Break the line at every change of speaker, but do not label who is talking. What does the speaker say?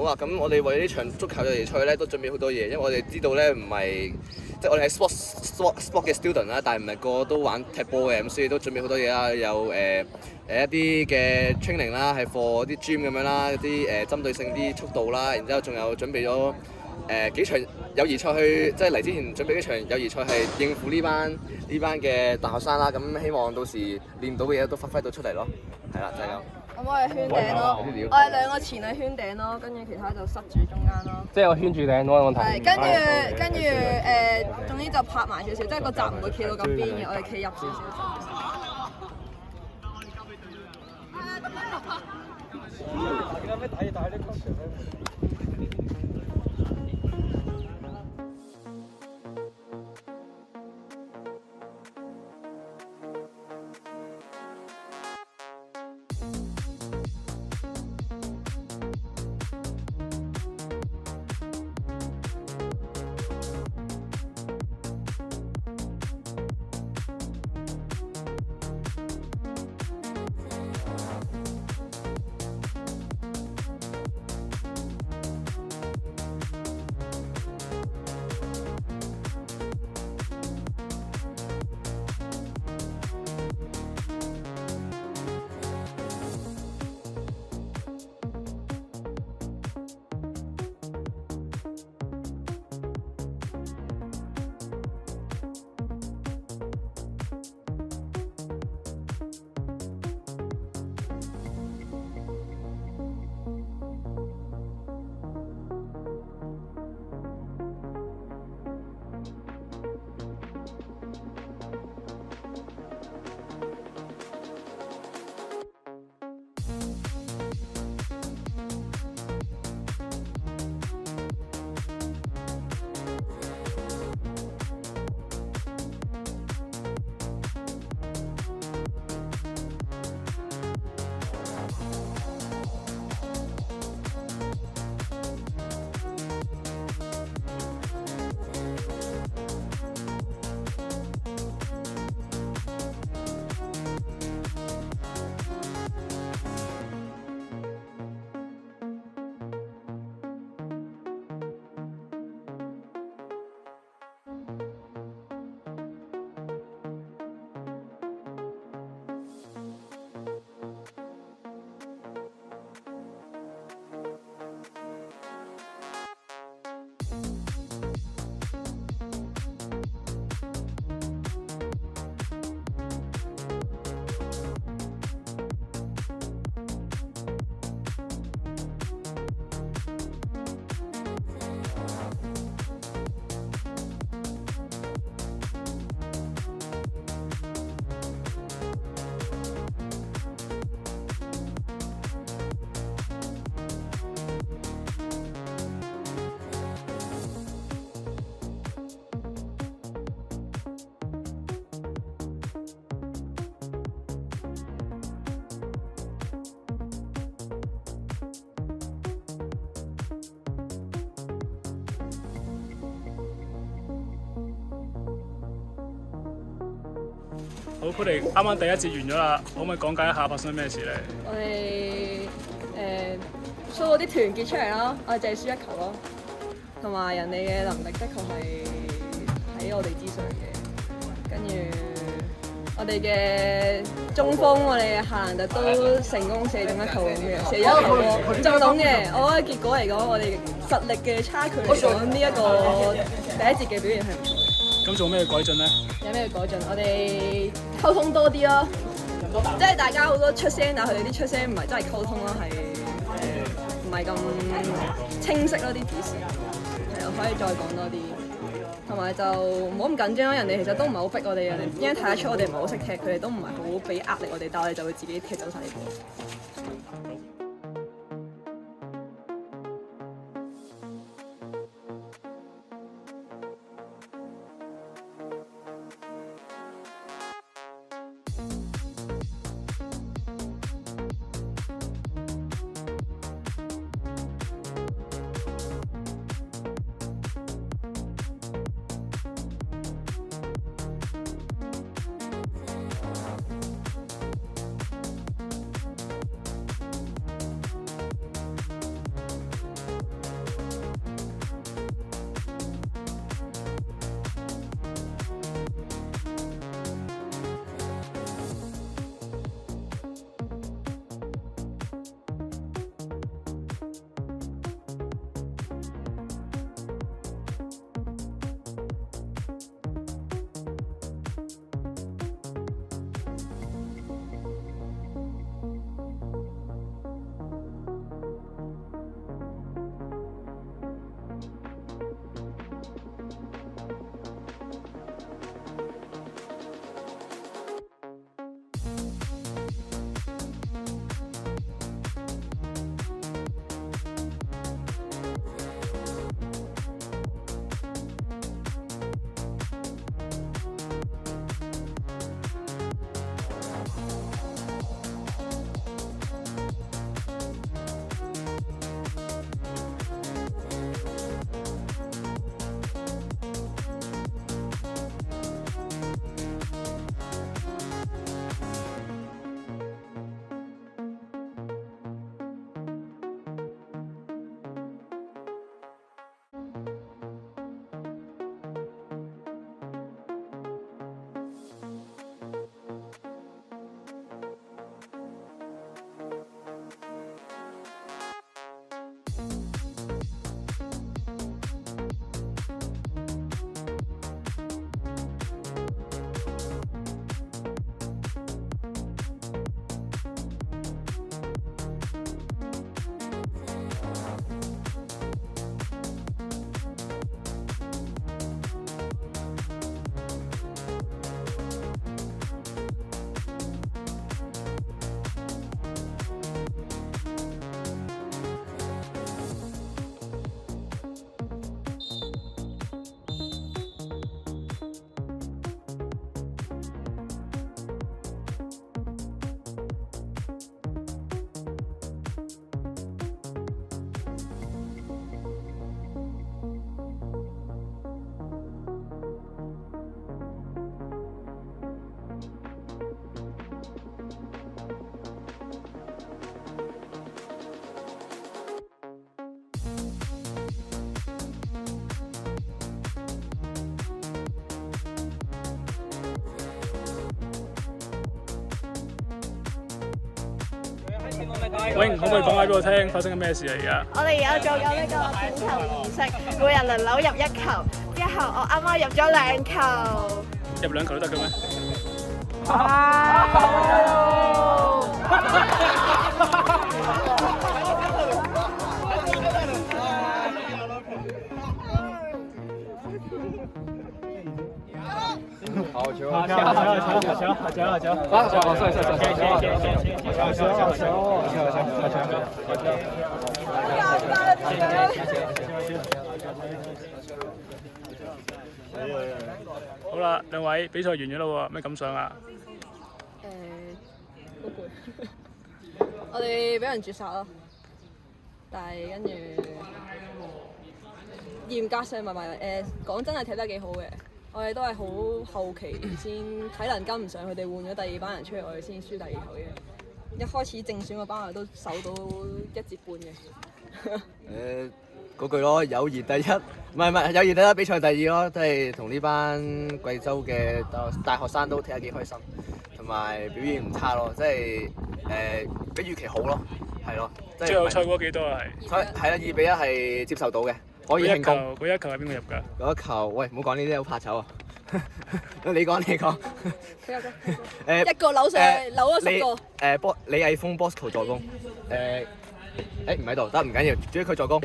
啊，咁我哋為呢場足球友誼賽咧都準備好多嘢，因為我哋知道咧唔係即係我哋係 sport 嘅 student 啦，但係唔係個個都玩踢波嘅，咁所以都準備好多嘢啦，有一啲嘅 training 啦，係 for 啲 gym 咁樣啦，一啲針對性啲速度啦，然之後仲有準備咗幾場友誼賽去，即係嚟之前準備幾場友誼賽係應付呢班嘅大學生啦，咁希望到時練到嘅嘢都發揮到出嚟咯，係啦，就係咁。
咁我係圈頂咯，我哋兩個前係圈頂咯，跟住其他就塞住中間咯。
即係我圈住頂咯，有問題。
係，跟住總之就拍埋少少，即係個閘唔會企到咁邊嘅，我哋企入少少。
好，佢哋啱啱第一節完咗啦，可唔可以講解一下發生咩事咧？
我哋show 嗰啲團結出嚟咯，我哋淨係輸一球咯，同埋人哋嘅能力的確係喺我哋之上嘅。跟住我哋嘅中鋒，我哋嘅夏蘭特都成功射中一球咁嘅，射咗一球喎，中到嘅。我覺得結果嚟講，我哋實力嘅差距嚟講，呢一個第一節嘅表現係唔錯嘅。
咁做咩改進咧？
有咩改進？我哋溝通多啲咯，即係大家好多出聲，但係佢哋啲出聲唔係真係溝通咯，係唔係咁清晰咯啲指示，係啊，可以再講多啲，同埋就唔好咁緊張咯。人哋其實都唔係好逼我哋，人哋已經睇得出我哋唔係好識踢，佢哋都唔係好俾壓力我哋，但係我哋就會自己踢走晒啲波。
永可唔可以講解俾我聽發生緊咩事啊？而家
我哋而家做緊呢個點球儀式，每人輪流入1球，之後我啱啱入咗2球。
入2球都得嘅咩？
好球！好球！好球！好球！好球！好球！好球！好
好啦，兩位比賽完咗啦喎，咩感想啊？
好攰，我哋俾人絕殺咯，但係跟住嚴格上講真係踢得幾好嘅，我哋都係好後期先體能跟唔上，佢哋換咗第二班人出嚟，我哋先輸第2球嘅。一開始正選嗰班人都守到1節半嘅。
嗰句咯，友誼第一，唔係友誼第一，比賽第2咯，即係同呢班貴州嘅大學生都踢得幾開心，同埋表現唔差咯，即係比預期好咯，係咯。
最後賽果幾多啊？
係啦，2-1係接受到嘅，可以慶功。
嗰一球係邊個入㗎？
嗰一球，喂，唔好講呢啲，好怕醜啊！你講。
一個扭上去，扭咗10個。
李毅峰 Bosco 助攻。唔喺度，得唔緊要，主要佢助攻。